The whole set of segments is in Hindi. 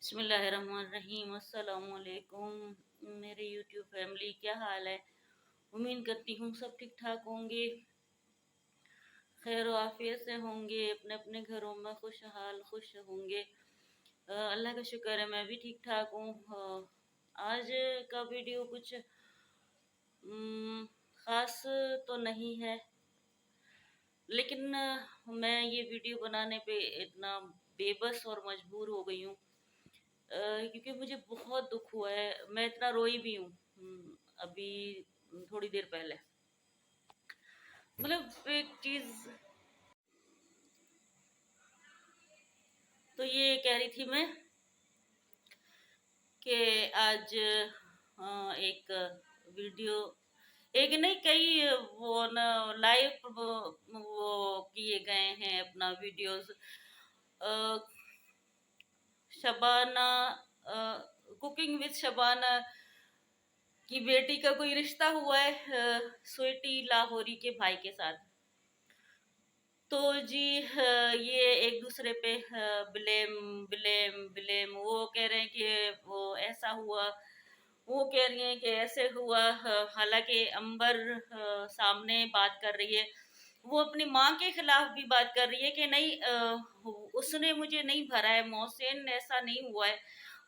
बिस्मिल्लाहिर्रहमानिर्रहीम। अस्सलाम वालेकुम मेरे यूट्यूब फैमिली, क्या हाल है। उम्मीद करती हूँ सब ठीक ठाक होंगे, खैर आफियत से होंगे, अपने अपने घरों में खुशहाल खुश होंगे। अल्लाह का शुक्र है, मैं भी ठीक ठाक हूँ। आज का वीडियो कुछ ख़ास तो नहीं है, लेकिन मैं ये वीडियो बनाने पे इतना बेबस और मजबूर हो गई हूँ, क्योंकि मुझे बहुत दुख हुआ है। मैं इतना रोई भी हूँ। अभी थोड़ी देर पहले मतलब एक चीज, तो ये कह रही थी मैं कि आज एक वीडियो, एक नहीं कई वो न लाइव वो किए गए हैं अपना videos. Shabana, cooking with Shabana की बेटी का कोई रिश्ता हुआ है स्वीटी लाहौरी के भाई के साथ। तो जी ये एक दूसरे पे ब्लेम ब्लेम ब्लेम, वो कह रहे हैं कि वो ऐसा हुआ, वो कह रही हैं कि ऐसे हुआ। हालांकि अंबर सामने बात कर रही है, वो अपनी माँ के खिलाफ भी बात कर रही है कि नहीं, उसने मुझे नहीं भरा है, मोहसिन ऐसा नहीं हुआ है।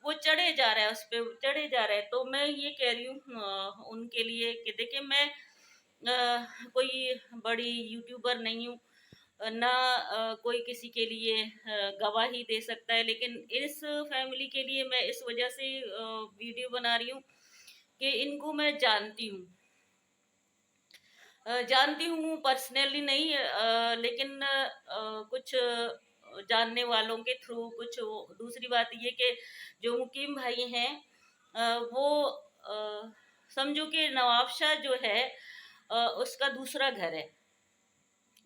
वो चढ़े जा रहा है, उस पे चढ़े जा रहा है। तो मैं ये कह रही हूँ उनके लिए कि देखिए, मैं कोई बड़ी यूट्यूबर नहीं हूँ, ना कोई किसी के लिए गवाही दे सकता है, लेकिन इस फैमिली के लिए मैं इस वजह से वीडियो बना रही हूँ कि इनको मैं जानती हूँ। जानती हूँ पर्सनली नहीं, लेकिन कुछ जानने वालों के थ्रू कुछ। दूसरी बात ये कि जो मुकीम भाई हैं, वो समझो कि नवाबशाह जो है उसका दूसरा घर है।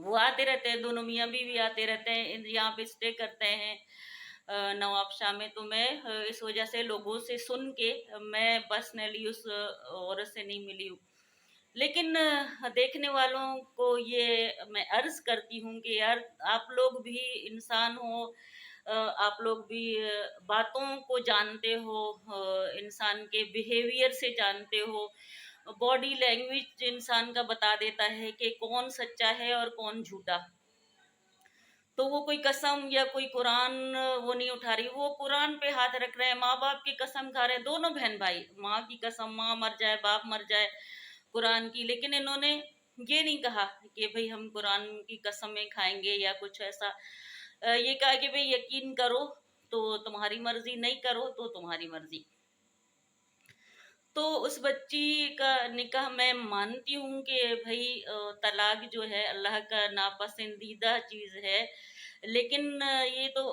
वो आते रहते हैं, दोनों मियाँ बीवी आते रहते हैं, यहाँ पे स्टे करते हैं नवाबशाह में। तो मैं इस वजह से लोगों से सुन के, मैं पर्सनली उस औरत से नहीं मिली हूँ, लेकिन देखने वालों को ये मैं अर्ज करती हूँ कि यार, आप लोग भी इंसान हो, आप लोग भी बातों को जानते हो, इंसान के बिहेवियर से जानते हो। बॉडी लैंग्वेज इंसान का बता देता है कि कौन सच्चा है और कौन झूठा। तो वो कोई कसम या कोई कुरान वो नहीं उठा रही, वो कुरान पे हाथ रख रहे हैं, माँ बाप की कसम खा रहे हैं, दोनों बहन भाई। माँ की कसम, माँ मर जाए बाप मर जाए, कुरान की। लेकिन इन्होंने ये नहीं कहा कि भाई हम कुरान की कसमें खाएंगे या कुछ ऐसा। ये कहा कि भाई यकीन करो तो तुम्हारी मर्जी, नहीं करो तो तुम्हारी मर्जी। तो उस बच्ची का निकाह मैं मानती हूँ कि भाई तलाक जो है अल्लाह का नापसंदीदा चीज़ है, लेकिन ये तो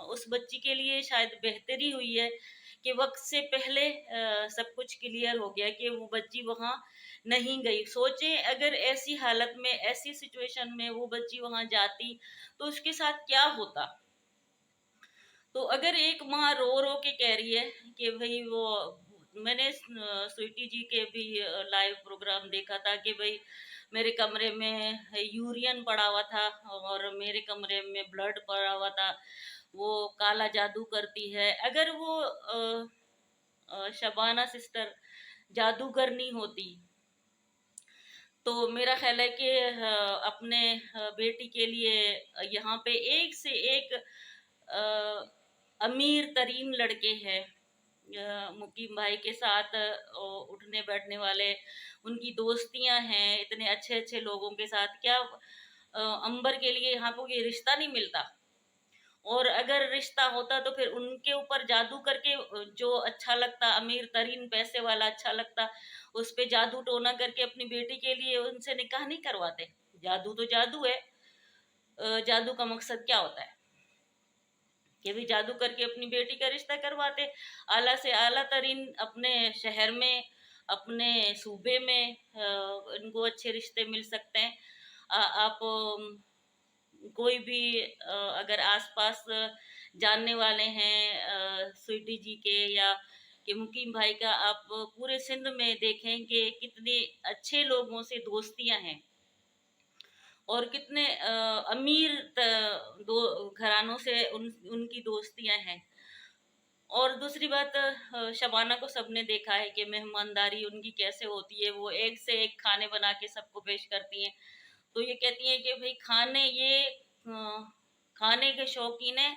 उस बच्ची के लिए शायद बेहतरी हुई है कि वक्त से पहले सब कुछ क्लियर हो गया कि वो बच्ची वहाँ नहीं गई। सोचें, अगर ऐसी हालत में, ऐसी सिचुएशन में वो बच्ची वहाँ जाती तो उसके साथ क्या होता। तो अगर एक माँ रो रो के कह रही है कि भाई वो, मैंने स्वीटी जी के भी लाइव प्रोग्राम देखा था कि भाई मेरे कमरे में यूरियन पड़ा हुआ था और मेरे कमरे में ब्लड पड़ा हुआ था, वो काला जादू करती है। अगर वो शबाना सिस्टर जादूगर नहीं होती तो मेरा ख्याल है कि अपने बेटी के लिए यहाँ पे एक से एक अमीर तरीन लड़के हैं। मुकीम भाई के साथ उठने बैठने वाले, उनकी दोस्तियां हैं इतने अच्छे अच्छे लोगों के साथ। क्या अंबर के लिए यहाँ पे ये रिश्ता नहीं मिलता? और अगर रिश्ता होता तो फिर उनके ऊपर जादू करके जो अच्छा लगता, अमीर तरीन पैसे वाला अच्छा लगता, उस पे जादू टोना करके अपनी बेटी के लिए उनसे निकाह नहीं करवाते। जादू तो जादू है। जादू का मकसद क्या होता है कि भी जादू करके अपनी बेटी का रिश्ता करवाते। आला से आला तरीन अपने शहर में, अपने सूबे में इनको अच्छे रिश्ते मिल सकते हैं। आप कोई भी अगर आसपास जानने वाले हैं स्वीटी जी के या कि मुकीम भाई का, आप पूरे सिंध में देखें कि कितने अच्छे लोगों से दोस्तियां हैं और कितने अमीर दो घरानों से उनकी दोस्तियां हैं। और दूसरी बात, शबाना को सबने देखा है कि मेहमानदारी उनकी कैसे होती है, वो एक से एक खाने बना के सबको पेश करती हैं। तो ये कहती हैं कि भाई खाने ये खाने के शौकीन है।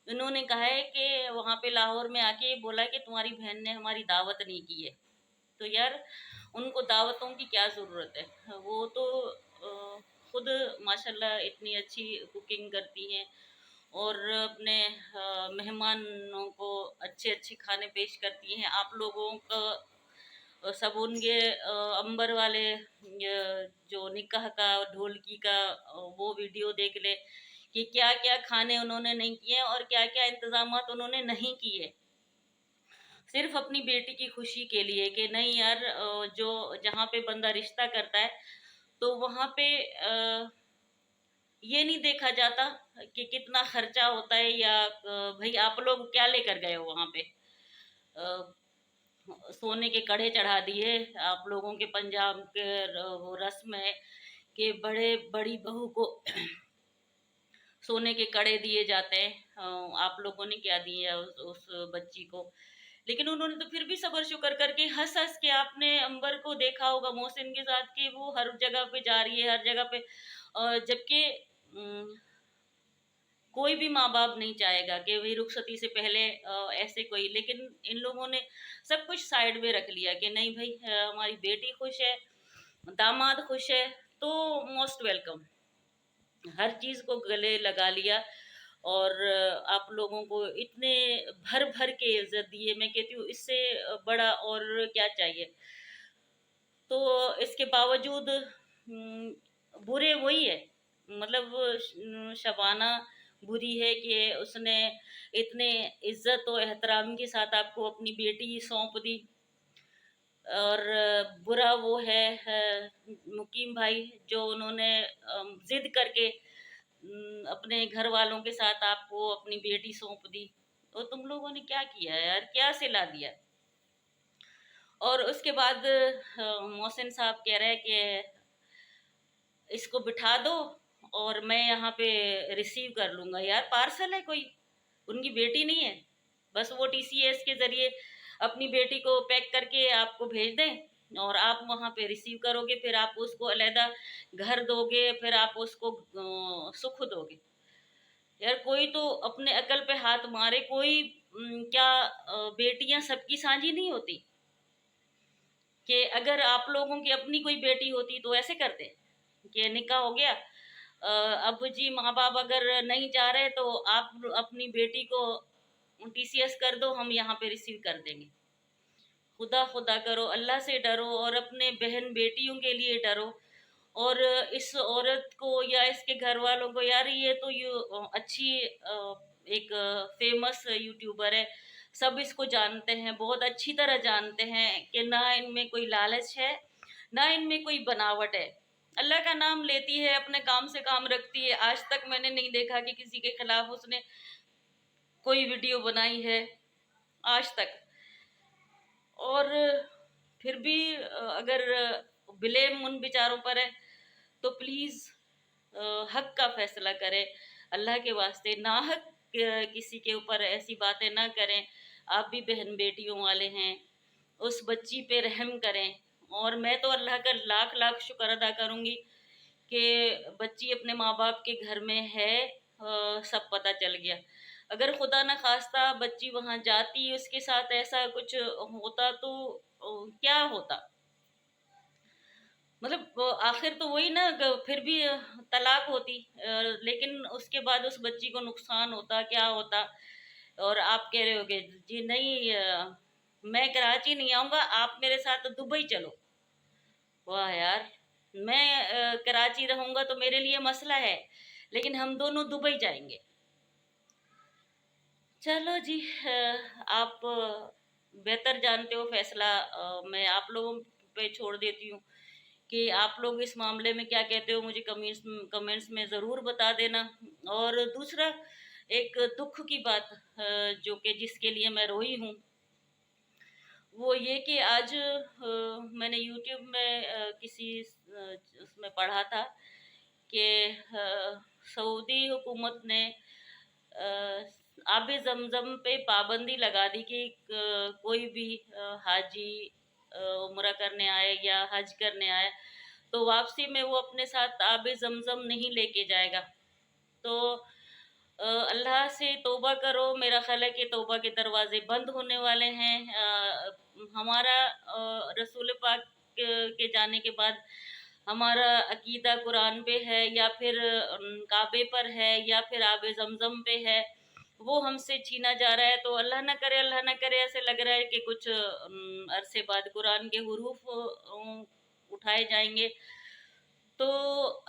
इन्होंने कहा है कि वहाँ पे लाहौर में आके बोला कि तुम्हारी बहन ने हमारी दावत नहीं की है। तो यार, उनको दावतों की क्या ज़रूरत है? वो तो खुद माशाल्लाह इतनी अच्छी कुकिंग करती हैं और अपने मेहमानों को अच्छे अच्छे खाने पेश करती हैं। आप लोगों का सब उनके अंबर वाले जो निकाह का ढोलकी का वो वीडियो देख ले कि क्या क्या खाने उन्होंने नहीं किए और क्या क्या इंतजामात उन्होंने नहीं किए, सिर्फ अपनी बेटी की खुशी के लिए कि नहीं यार, जो जहाँ पे बंदा रिश्ता करता है तो वहाँ पे ये नहीं देखा जाता कि कितना खर्चा होता है या भाई आप लोग क्या लेकर गए हो वहाँ पे। अ, सोने के कड़े चढ़ा दिए। आप लोगों के पंजाब के वो रस्म है कि बड़े बड़ी बहू को सोने के कड़े दिए जाते हैं। आप लोगों ने क्या दिए उस बच्ची को? लेकिन उन्होंने तो फिर भी सबर शुक्र करके हंस हंस के, आपने अंबर को देखा होगा मोहसिन के साथ कि वो हर जगह पे जा रही है, हर जगह पे, जबकि कोई भी माँ बाप नहीं चाहेगा कि वही रुखसती से पहले ऐसे कोई, लेकिन इन लोगों ने सब कुछ साइड में रख लिया कि नहीं भाई, हमारी बेटी खुश है, दामाद खुश है, तो मोस्ट वेलकम, हर चीज को गले लगा लिया। और आप लोगों को इतने भर भर के इज्जत दिए, मैं कहती हूँ इससे बड़ा और क्या चाहिए। तो इसके बावजूद बुरे वही है, मतलब शबाना बुरी है कि उसने इतने इज्जत और एहतराम के साथ आपको अपनी बेटी सौंप दी। और बुरा वो है मुकीम भाई, जो उन्होंने जिद करके अपने घर वालों के साथ आपको अपनी बेटी सौंप दी। तो तुम लोगों ने क्या किया यार, क्या सिला दिया? और उसके बाद मोहसिन साहब कह रहे हैं कि इसको बिठा दो और मैं यहाँ पे रिसीव कर लूंगा। यार पार्सल है कोई, उनकी बेटी नहीं है? बस वो टीसीएस के जरिए अपनी बेटी को पैक करके आपको भेज दें और आप वहाँ पे रिसीव करोगे, फिर आप उसको अलहदा घर दोगे, फिर आप उसको सुख दोगे। यार कोई तो अपने अकल पे हाथ मारे। कोई क्या बेटियां सबकी साझी नहीं होती? कि अगर आप लोगों की अपनी कोई बेटी होती तो ऐसे करते कि निकाह हो गया, अब जी माँ बाप अगर नहीं चाह रहे तो आप अपनी बेटी को टीसीएस कर दो, हम यहाँ पे रिसीव कर देंगे। खुदा खुदा करो, अल्लाह से डरो और अपने बहन बेटियों के लिए डरो। और इस औरत को या इसके घर वालों को, यार ये तो अच्छी एक फेमस यूट्यूबर है, सब इसको जानते हैं, बहुत अच्छी तरह जानते हैं कि ना इनमें कोई लालच है, ना इनमें कोई बनावट है। अल्लाह का नाम लेती है, अपने काम से काम रखती है। आज तक मैंने नहीं देखा कि किसी के खिलाफ उसने कोई वीडियो बनाई है, आज तक। और फिर भी अगर ब्लेम उन बेचारों पर है तो प्लीज हक का फैसला करें। अल्लाह के वास्ते नाहक किसी के ऊपर ऐसी बातें ना करें। आप भी बहन बेटियों वाले हैं, उस बच्ची पे रहम करें। और मैं तो अल्लाह का लाख लाख शुक्र अदा करूंगी कि बच्ची अपने माँ बाप के घर में है, सब पता चल गया। अगर खुदा न खास्ता बच्ची वहां जाती, उसके साथ ऐसा कुछ होता तो क्या होता? मतलब आखिर तो वही ना, फिर भी तलाक होती, लेकिन उसके बाद उस बच्ची को नुकसान होता, क्या होता? और आप कह रहे होगे जी नहीं, मैं कराची नहीं आऊंगा, आप मेरे साथ दुबई चलो। वाह यार, मैं कराची रहूंगा तो मेरे लिए मसला है, लेकिन हम दोनों दुबई जाएंगे। चलो जी, आप बेहतर जानते हो फैसला, मैं आप लोगों पे छोड़ देती हूँ कि आप लोग इस मामले में क्या कहते हो, मुझे कमेंट्स कमेंट्स में ज़रूर बता देना। और दूसरा एक दुख की बात, जो कि जिसके लिए मैं रोई हूँ, वो ये कि आज मैंने यूट्यूब में किसी उसमें पढ़ा था कि सऊदी हुकूमत ने आबे ज़मज़म पे पाबंदी लगा दी कि कोई भी हाजी उम्रा करने आए या हज करने आए, तो वापसी में वो अपने साथ आबे ज़मज़म नहीं लेके जाएगा। तो अल्लाह से तौबा करो, मेरा ख़्याल है कि तौबा के दरवाज़े बंद होने वाले हैं। हमारा रसूल पाक के जाने के बाद हमारा अकीदा कुरान पे है या फिर काबे पर है या फिर आबे ज़मज़म पे है, वो हमसे छीना जा रहा है। तो अल्लाह ना करे ऐसे लग रहा है कि कुछ अरसे बाद कुरान के हुरूफ उठाए जाएँगे। तो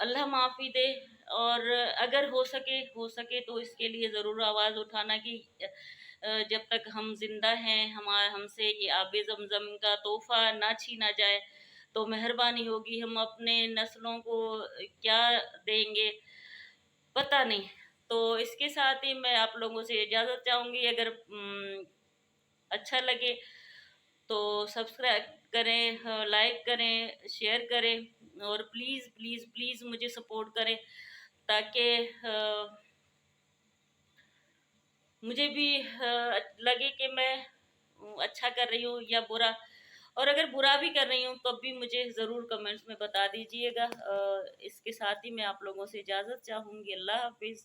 अल्लाह माफ़ी दे। और अगर हो सके तो इसके लिए ज़रूर आवाज़ उठाना कि जब तक हम ज़िंदा हैं, हमसे ये आबे ज़मज़म का तोहफ़ा ना छीना जाए, तो मेहरबानी होगी। हम अपने नस्लों को क्या देंगे, पता नहीं। तो इसके साथ ही मैं आप लोगों से इजाज़त चाहूँगी। अगर अच्छा लगे तो सब्सक्राइब करें, लाइक करें, शेयर करें और प्लीज़ प्लीज़ प्लीज़ मुझे सपोर्ट करें, ताकि मुझे भी लगे कि मैं अच्छा कर रही हूँ या बुरा। और अगर बुरा भी कर रही हूँ तब भी मुझे ज़रूर कमेंट्स में बता दीजिएगा। इसके साथ ही मैं आप लोगों से इजाज़त चाहूँगी। अल्लाह हाफ़िज़।